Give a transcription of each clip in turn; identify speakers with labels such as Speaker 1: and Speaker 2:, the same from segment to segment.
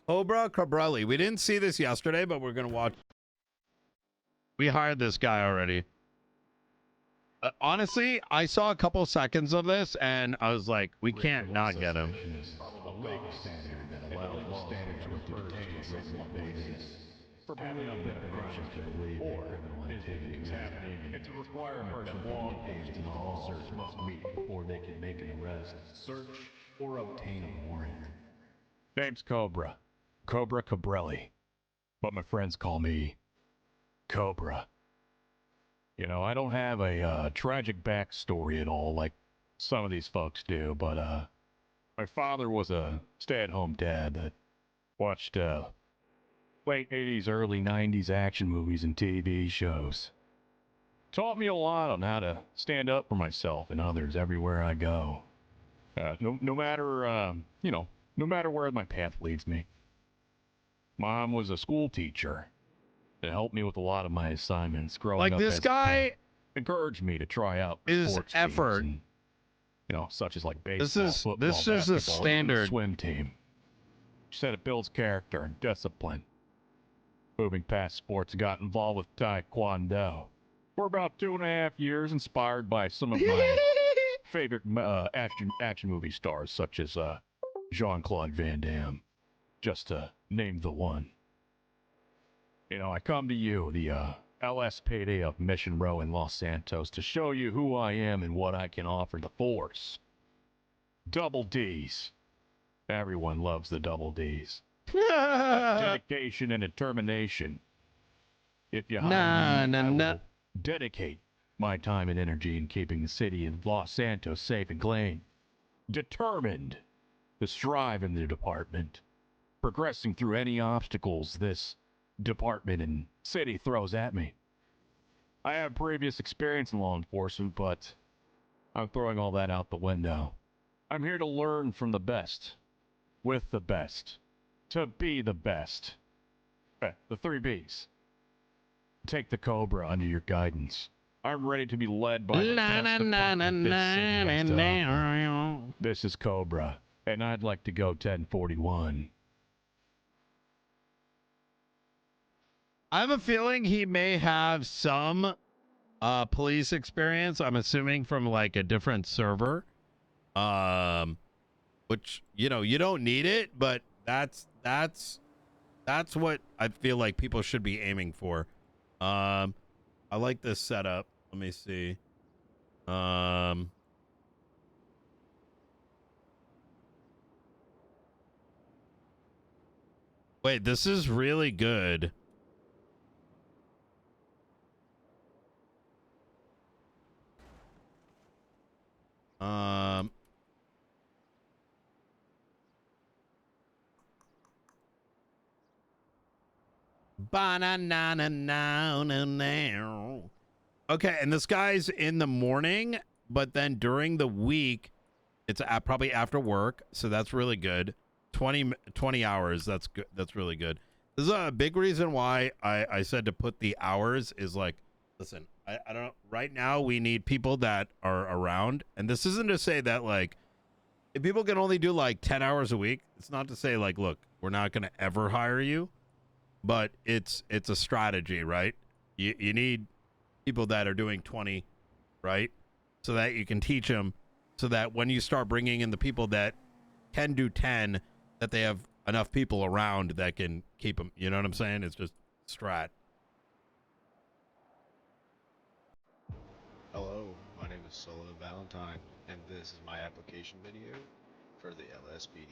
Speaker 1: Cobra Cabrelli. We didn't see this yesterday, but we're gonna watch. We hired this guy already. Honestly, I saw a couple seconds of this and I was like, we can't not get him.
Speaker 2: For having a better crimes to believe or is things happening. It's a requirement that law enforcement officers must meet before they can make an arrest, search, or obtain a warrant. Name's Cobra. Cobra Cabrelli. But my friends call me Cobra. You know, I don't have a tragic backstory at all like some of these folks do, but my father was a stay-at-home dad that watched late 80s, early 90s action movies and TV shows. Taught me a lot on how to stand up for myself and others everywhere I go. No matter, no matter where my path leads me. Mom was a school teacher. It helped me with a lot of my assignments growing
Speaker 1: Like
Speaker 2: up.
Speaker 1: this guy
Speaker 2: encouraged me to try out
Speaker 1: is
Speaker 2: sports
Speaker 1: effort.
Speaker 2: teams and, such as like baseball, football,
Speaker 1: this is a standard
Speaker 2: swim team. She said it builds character and discipline. Moving past sports, I got involved with Taekwondo for about 2.5 years, inspired by some of my favorite action movie stars, such as Jean-Claude Van Damme, just to name the one. I come to you, the LSPD of Mission Row in Los Santos, to show you who I am and what I can offer the force. Double D's. Everyone loves the double D's. Dedication and determination. If you hire me, I will dedicate my time and energy in keeping the city of Los Santos safe and clean. Determined to strive in the department, progressing through any obstacles this department and city throws at me. I have previous experience in law enforcement, but I'm throwing all that out the window. I'm here to learn from the best, with the best, to be the best. The 3 B's. Take the Cobra under your guidance. I'm ready to be led by the best department this city has to offer. This is Cobra, and I'd like to go 1041.
Speaker 1: I have a feeling he may have some police experience. I'm assuming from like a different server. Which, you don't need it, but that's what I feel like people should be aiming for. I like this setup. Let me see. Wait, this is really good. Okay, and this guy's in the morning, but then during the week, it's probably after work, so that's really good. 20 hours, that's good. That's really good. This is a big reason why I said to put the hours is like, listen, I don't, right now we need people that are around, and this isn't to say that like, if people can only do like 10 hours a week, it's not to say like, look, we're not going to ever hire you, but it's a strategy, right? You need people that are doing 20, right? So that you can teach them, so that when you start bringing in the people that can do 10, that they have enough people around that can keep them. You know what I'm saying? It's just strat.
Speaker 3: Hello, my name is Valentine, and this is my application video for the LSPD.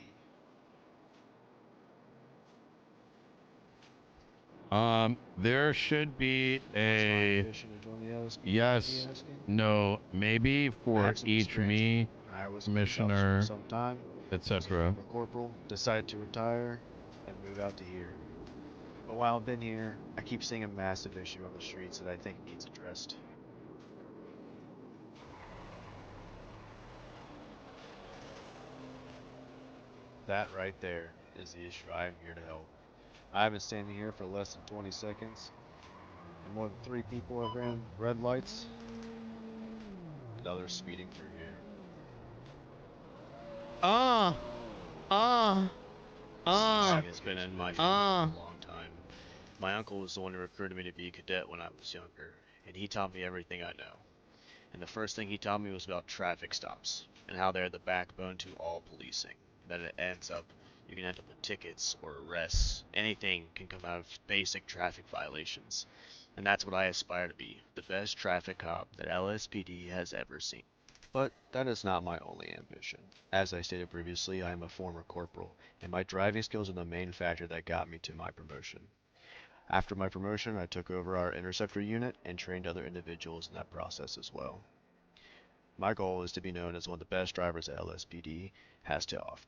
Speaker 1: There should be a yes, no, maybe for each me, commissioner, etc.
Speaker 3: Corporal decided to retire and move out to here. But while I've been here, I keep seeing a massive issue on the streets that I think needs addressed. That right there is the issue I am here to help. I have been standing here for less than 20 seconds, and more than 3 people have ran red lights, and others speeding through here. policing has been in my family for a long time. My uncle was the one who recruited me to be a cadet when I was younger, and he taught me everything I know. And the first thing he taught me was about traffic stops, and how they're the backbone to all policing. That it ends up, you can end up with tickets or arrests. Anything can come out of basic traffic violations. And that's what I aspire to be, the best traffic cop that LSPD has ever seen. But that is not my only ambition. As I stated previously, I am a former corporal, and my driving skills are the main factor that got me to my promotion. After my promotion, I took over our interceptor unit and trained other individuals in that process as well. My goal is to be known as one of the best drivers that LSPD has to offer.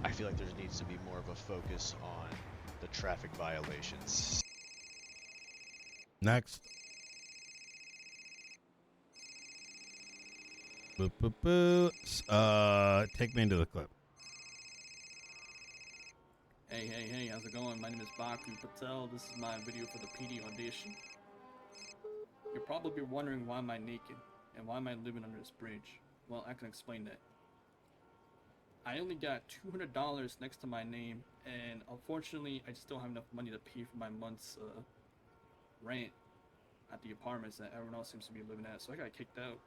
Speaker 3: I feel like there needs to be more of a focus on the traffic violations.
Speaker 1: Next. Boop, boop, boop. Take me into the clip.
Speaker 4: Hey, how's it going? My name is Baku Patel. This is my video for the PD audition. You're probably wondering why am I naked and why am I living under this bridge? Well, I can explain that. I only got $200 next to my name, and unfortunately, I just don't have enough money to pay for my month's rent at the apartments that everyone else seems to be living at, so I got kicked out.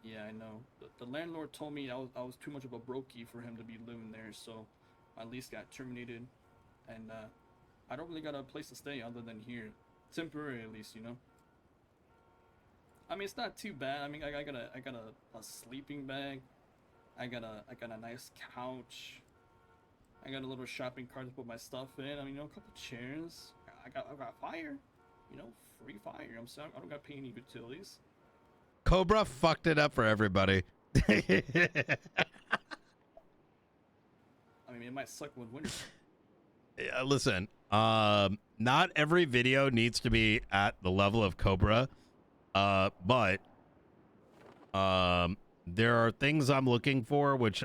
Speaker 4: Yeah, I know. The landlord told me I was too much of a brokey for him to be living there, so my lease got terminated, and I don't really got a place to stay other than here, temporary at least, you know. I mean, it's not too bad. I mean, I got a sleeping bag. I got a nice couch. I got a little shopping cart to put my stuff in. I mean, you know, a couple chairs. I got fire. You know, free fire. I'm sorry, I don't got to pay any utilities.
Speaker 1: Cobra fucked it up for everybody.
Speaker 4: I mean, it might suck when winter.
Speaker 1: Yeah, listen, not every video needs to be at the level of Cobra, but there are things I'm looking for, which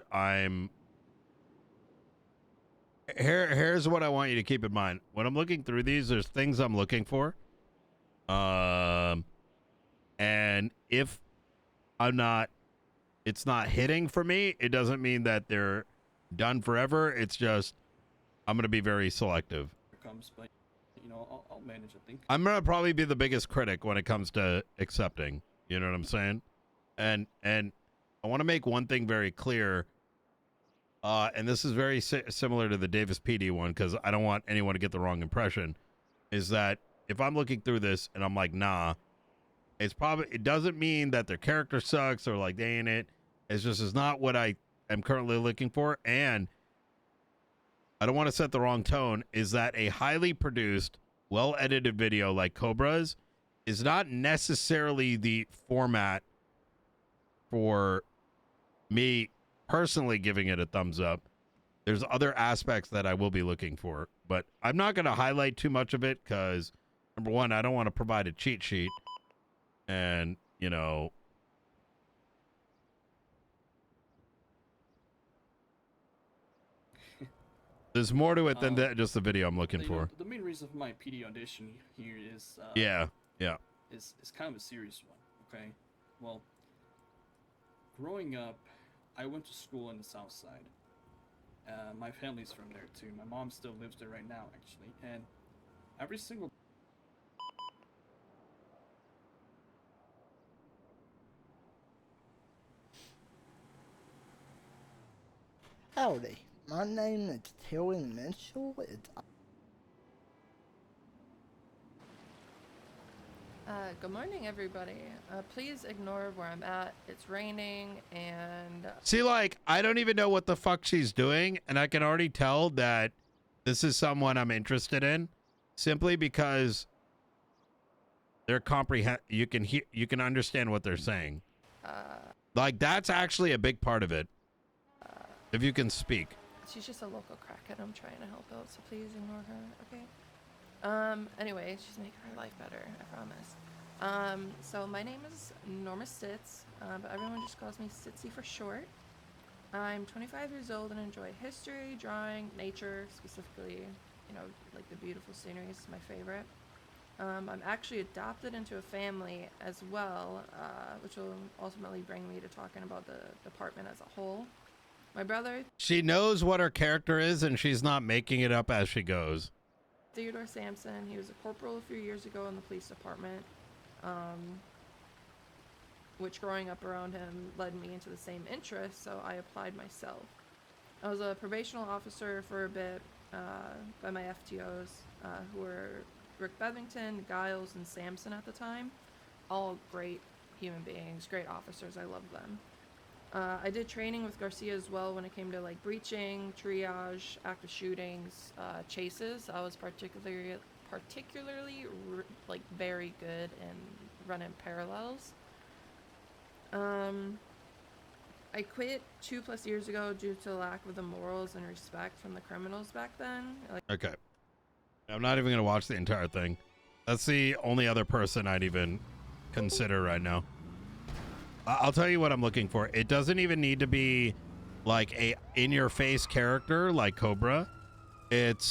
Speaker 1: here's what I want you to keep in mind. When I'm looking through these, there's things I'm looking for. And if it's not hitting for me, it doesn't mean that they're done forever. It's just, I'm going to be very selective.
Speaker 4: Comes, but you know, I'll manage, I think.
Speaker 1: I'm going to probably be the biggest critic when it comes to accepting. You know what I'm saying? And I want to make one thing very clear. And this is very similar to the Davis PD one, because I don't want anyone to get the wrong impression, is that if I'm looking through this and I'm like, nah, it doesn't mean that their character sucks or like they ain't it. It's just, it's not what I am currently looking for. And I don't want to set the wrong tone, is that a highly produced, well-edited video like Cobra's is not necessarily the format for me personally giving it a thumbs up. There's other aspects that I will be looking for, but I'm not going to highlight too much of it because, number one, I don't want to provide a cheat sheet. And, you know, there's more to it than just the video I'm looking for.
Speaker 4: Know, the main reason for my PD audition here is
Speaker 1: yeah.
Speaker 4: It's kind of a serious one. Okay, well, growing up, I went to school in the South Side. My family's from there too. My mom still lives there right now, actually, and every single
Speaker 5: Howdy, my name is Terry Mitchell.
Speaker 6: Good morning, everybody. Please ignore where I'm at. It's raining, and...
Speaker 1: See, like, I don't even know what the fuck she's doing, and I can already tell that this is someone I'm interested in, simply because they're you can understand what they're saying. Like, that's actually a big part of it. If you can speak.
Speaker 6: She's just a local crackhead. I'm trying to help out, so please ignore her, okay? Anyway, she's making her life better, I promise. So my name is Norma Stitz, but everyone just calls me Stitzy for short. I'm 25 years old and enjoy history, drawing, nature, specifically, you know, like the beautiful scenery is my favorite. I'm actually adopted into a family as well, which will ultimately bring me to talking about the department as a whole. My brother,
Speaker 1: She knows what her character is, and she's not making it up as she goes.
Speaker 6: Theodore Sampson, he was a corporal a few years ago in the police department, which growing up around him led me into the same interests, so I applied myself. I was a probational officer for a bit by my FTOs, who were Rick Bevington, Giles, and Sampson at the time. All great human beings, great officers. I love them. I did training with Garcia as well when it came to like breaching, triage, active shootings, chases. I was particularly like very good in running parallels. I quit 2+ years ago due to lack of the morals and respect from the criminals back then. Like,
Speaker 1: Okay. I'm not even going to watch the entire thing. That's the only other person I'd even consider right now. I'll tell you what I'm looking for. It doesn't even need to be like a in-your-face character like Cobra. It's